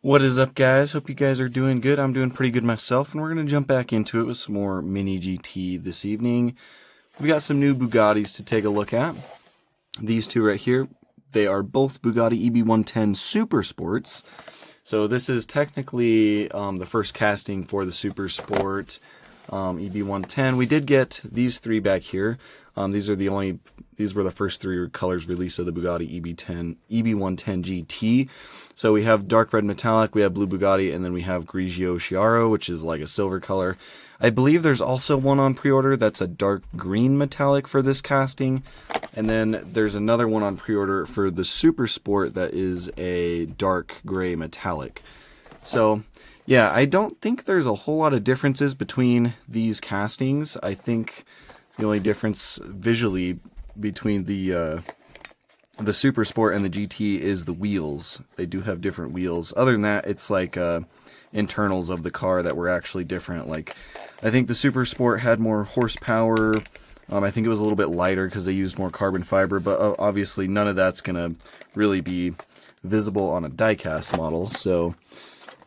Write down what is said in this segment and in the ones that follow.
What is up, guys? Hope you guys are doing good. I'm doing pretty good myself, and we're going to jump back into it with some more Mini GT this evening. We got some new Bugattis to take a look at. These two right here, they are both Bugatti EB110 Super Sports. So this is technically the first casting for the Super Sport EB110. We did get these three back here. These were the first three colors released of the Bugatti EB110 GT. So we have dark red metallic, we have blue Bugatti, and then we have Grigio Chiaro, which is like a silver color. I believe there's also one on pre-order that's a dark green metallic for this casting. And then there's another one on pre-order for the Super Sport that is a dark gray metallic. So yeah, I don't think there's a whole lot of differences between these castings. I think the only difference visually between the Super Sport and the GT is the wheels. They do have different wheels. Other than that, it's like internals of the car that were actually different. Like, I think the Super Sport had more horsepower. I think it was a little bit lighter because they used more carbon fiber, but obviously none of that's going to really be visible on a diecast model. So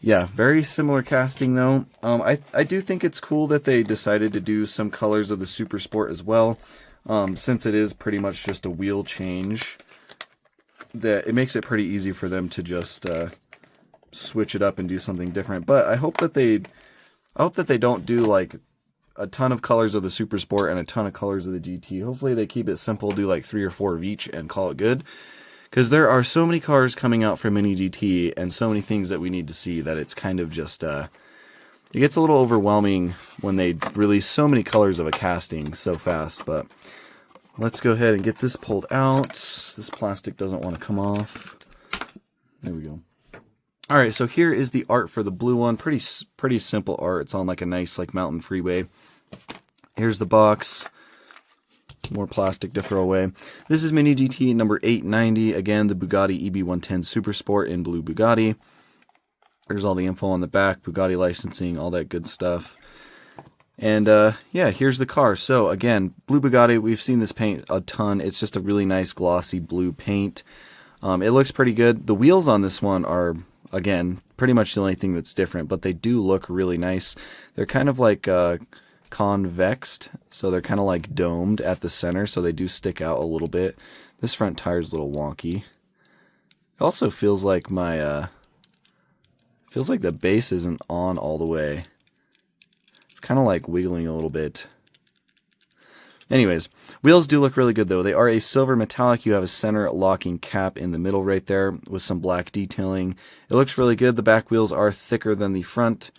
yeah, very similar casting though. I do think it's cool that they decided to do some colors of the Super Sport as well, since it is pretty much just a wheel change. That it makes it pretty easy for them to just switch it up and do something different. But I hope that they don't do like a ton of colors of the Super Sport and a ton of colors of the GT. Hopefully they keep it simple, do like 3 or 4 of each and call it good. Because there are so many cars coming out for Mini GT and so many things that we need to see that it's kind of just, it gets a little overwhelming when they release so many colors of a casting so fast. But let's go ahead and get this pulled out. This plastic doesn't want to come off. There we go. Alright, so here is the art for the blue one. Pretty simple art. It's on like a nice like mountain freeway. Here's the box. More plastic to throw away. This is Mini GT number 890. Again, the Bugatti EB110 Super Sport in blue Bugatti. There's all the info on the back, Bugatti licensing, all that good stuff. And yeah, here's the car. So again, blue Bugatti, we've seen this paint a ton. It's just a really nice glossy blue paint. It looks pretty good. The wheels on this one are, again, pretty much the only thing that's different, but they do look really nice. They're kind of like convexed, so they're kind of like domed at the center, so they do stick out a little bit. This front tire is a little wonky. It also feels like the base isn't on all the way. It's kind of like wiggling a little bit. Anyways, wheels do look really good though. They are a silver metallic. You have a center locking cap in the middle right there with some black detailing. It looks really good. The back wheels are thicker than the front.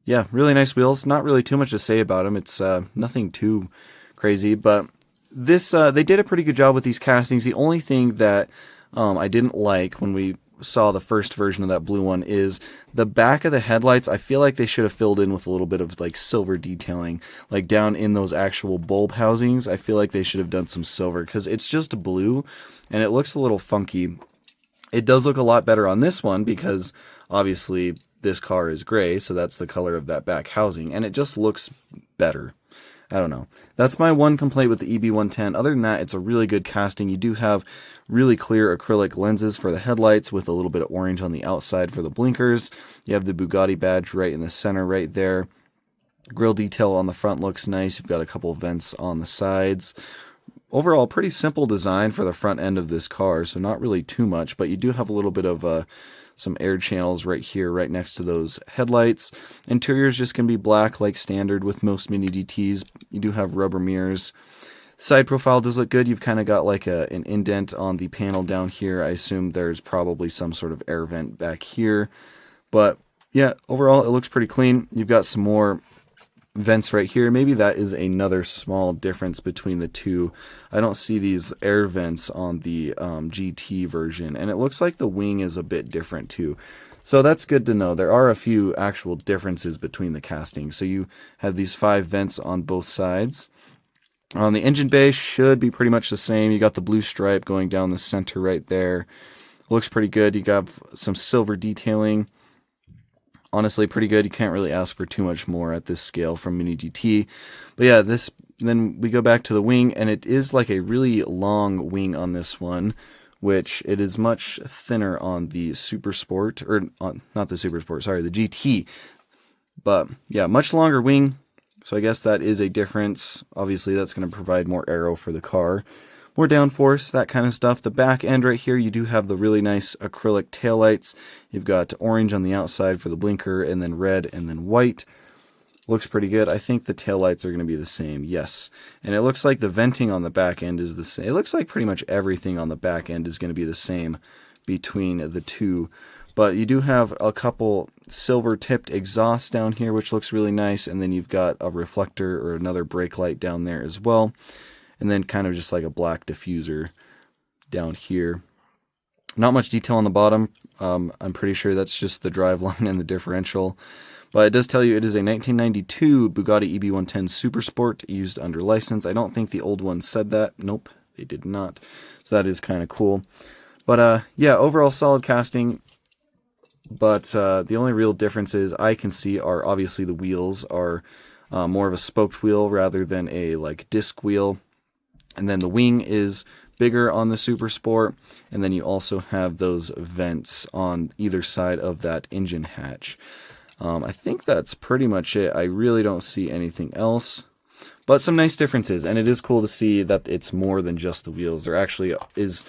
Yeah, really nice wheels. Not really too much to say about them. It's nothing too crazy, but this they did a pretty good job with these castings. The only thing that I didn't like when we saw the first version of that blue one is the back of the headlights. I feel like they should have filled in with a little bit of like silver detailing, like down in those actual bulb housings. I feel like they should have done some silver because it's just blue and it looks a little funky. It does look a lot better on this one because obviously this car is gray, so that's the color of that back housing, and it just looks better. I don't know. That's my one complaint with the EB110. Other than that, it's a really good casting. You do have really clear acrylic lenses for the headlights with a little bit of orange on the outside for the blinkers. You have the Bugatti badge right in the center right there. Grille detail on the front looks nice. You've got a couple vents on the sides. Overall, pretty simple design for the front end of this car, so not really too much, but you do have a little bit of some air channels right here, right next to those headlights. Interior is just going to be black like standard with most Mini GTs. You do have rubber mirrors. Side profile does look good. You've kind of got like an indent on the panel down here. I assume there's probably some sort of air vent back here. But yeah, overall it looks pretty clean. You've got some more vents right here. Maybe that is another small difference between the two. I don't see these air vents on the GT version, and it looks like the wing is a bit different too. So that's good to know. There are a few actual differences between the castings. So you have these 5 vents on both sides. On the engine bay should be pretty much the same. You got the blue stripe going down the center right there. Looks pretty good. You got some silver detailing. Honestly, pretty good. You can't really ask for too much more at this scale from Mini GT. But yeah, then we go back to the wing, and it is like a really long wing on this one which it is much thinner on the Super Sport, or not the Super Sport, sorry, the GT. But yeah, much longer wing, so I guess that is a difference. Obviously, that's going to provide more aero for the car, more downforce, that kind of stuff. The back end right here, you do have the really nice acrylic taillights. You've got orange on the outside for the blinker, and then red, and then white. Looks pretty good. I think the taillights are going to be the same, yes. And it looks like the venting on the back end is the same. It looks like pretty much everything on the back end is going to be the same between the two. But you do have a couple silver-tipped exhausts down here, which looks really nice. And then you've got a reflector or another brake light down there as well. And then kind of just like a black diffuser down here. Not much detail on the bottom. I'm pretty sure that's just the driveline and the differential. But it does tell you it is a 1992 Bugatti EB110 Super Sport used under license. I don't think the old one said that. Nope, they did not. So that is kind of cool. But yeah, overall solid casting. But the only real differences I can see are obviously the wheels are more of a spoked wheel rather than a like disc wheel. And then the wing is bigger on the Super Sport. And then you also have those vents on either side of that engine hatch. I think that's pretty much it. I really don't see anything else. But some nice differences, and it is cool to see that it's more than just the wheels. There actually is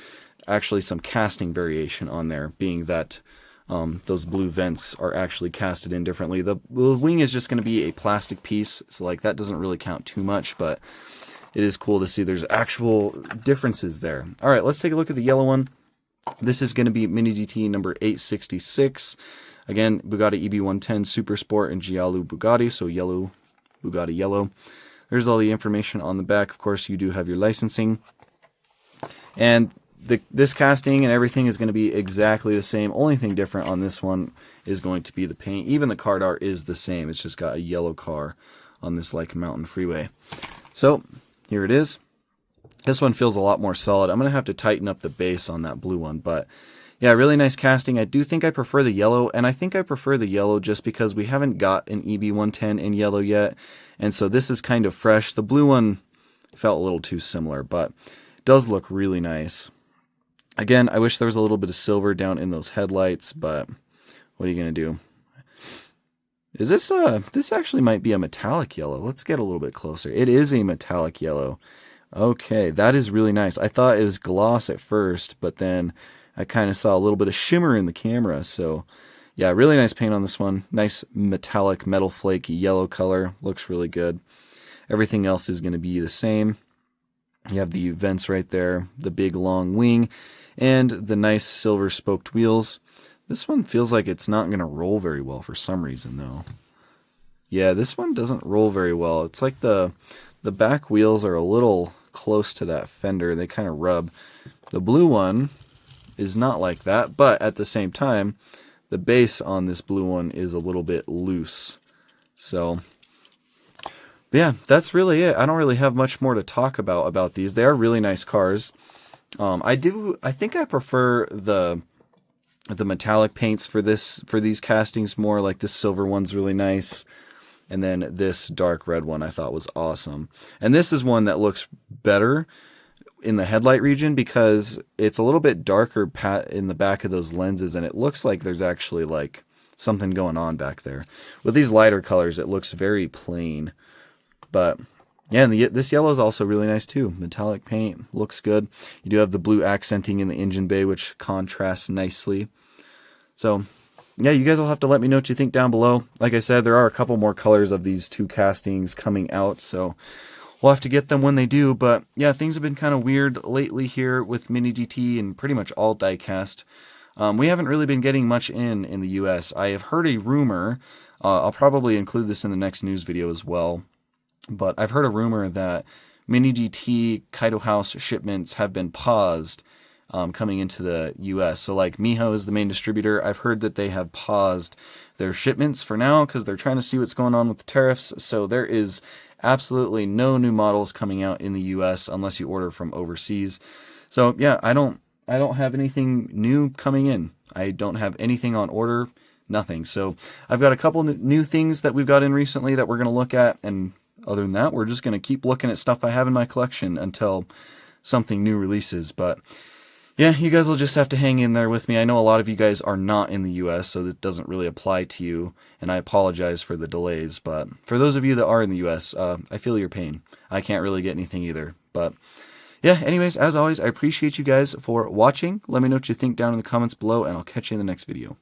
some casting variation on there, being that those blue vents are actually casted in differently. The wing is just going to be a plastic piece, so like that doesn't really count too much, but it is cool to see there's actual differences there. All right, let's take a look at the yellow one. This is going to be Mini GT number 866. Again, Bugatti EB110 Super Sport and Giallo Bugatti, so yellow, Bugatti yellow. There's all the information on the back. Of course, you do have your licensing. And this casting and everything is going to be exactly the same. Only thing different on this one is going to be the paint. Even the car art is the same. It's just got a yellow car on this like mountain freeway. So here it is. This one feels a lot more solid. I'm going to have to tighten up the base on that blue one, but yeah, really nice casting. I do think I prefer the yellow, and I think I prefer the yellow just because we haven't got an EB110 in yellow yet, and so this is kind of fresh. The blue one felt a little too similar, but does look really nice. Again, I wish there was a little bit of silver down in those headlights, but what are you going to do? Is this this actually might be a metallic yellow. Let's get a little bit closer. It is a metallic yellow. Okay, that is really nice. I thought it was gloss at first, but then I kind of saw a little bit of shimmer in the camera. So yeah, really nice paint on this one. Nice metallic metal flake yellow color. Looks really good. Everything else is going to be the same. You have the vents right there, the big long wing, and the nice silver spoked wheels. This one feels like it's not going to roll very well for some reason though. Yeah, this one doesn't roll very well. It's like the back wheels are a little close to that fender. They kind of rub. The blue one is not like that, but at the same time, the base on this blue one is a little bit loose. So, yeah, that's really it. I don't really have much more to talk about these. They are really nice cars. I think I prefer the metallic paints for these castings more. Like this silver one's really nice. And then this dark red one I thought was awesome. And this is one that looks better in the headlight region because it's a little bit darker in the back of those lenses, and it looks like there's actually like something going on back there. With these lighter colors, it looks very plain. But yeah, and this yellow is also really nice too. Metallic paint, looks good. You do have the blue accenting in the engine bay, which contrasts nicely. So yeah, you guys will have to let me know what you think down below. Like I said, there are a couple more colors of these two castings coming out, so we'll have to get them when they do. But yeah, things have been kind of weird lately here with Mini GT and pretty much all diecast. We haven't really been getting much in the US. I have heard a rumor, I'll probably include this in the next news video as well, but I've heard a rumor that Mini GT Kaido House shipments have been paused coming into the US. So like Miho is the main distributor. I've heard that they have paused their shipments for now because they're trying to see what's going on with the tariffs. So there is absolutely no new models coming out in the US unless you order from overseas. So yeah, I don't have anything new coming in. I don't have anything on order, nothing. So I've got a couple new things that we've got in recently that we're going to look at, and other than that, we're just going to keep looking at stuff I have in my collection until something new releases. But yeah, you guys will just have to hang in there with me. I know a lot of you guys are not in the US, so that doesn't really apply to you, and I apologize for the delays, but for those of you that are in the US, I feel your pain. I can't really get anything either, but yeah, anyways, as always, I appreciate you guys for watching. Let me know what you think down in the comments below, and I'll catch you in the next video.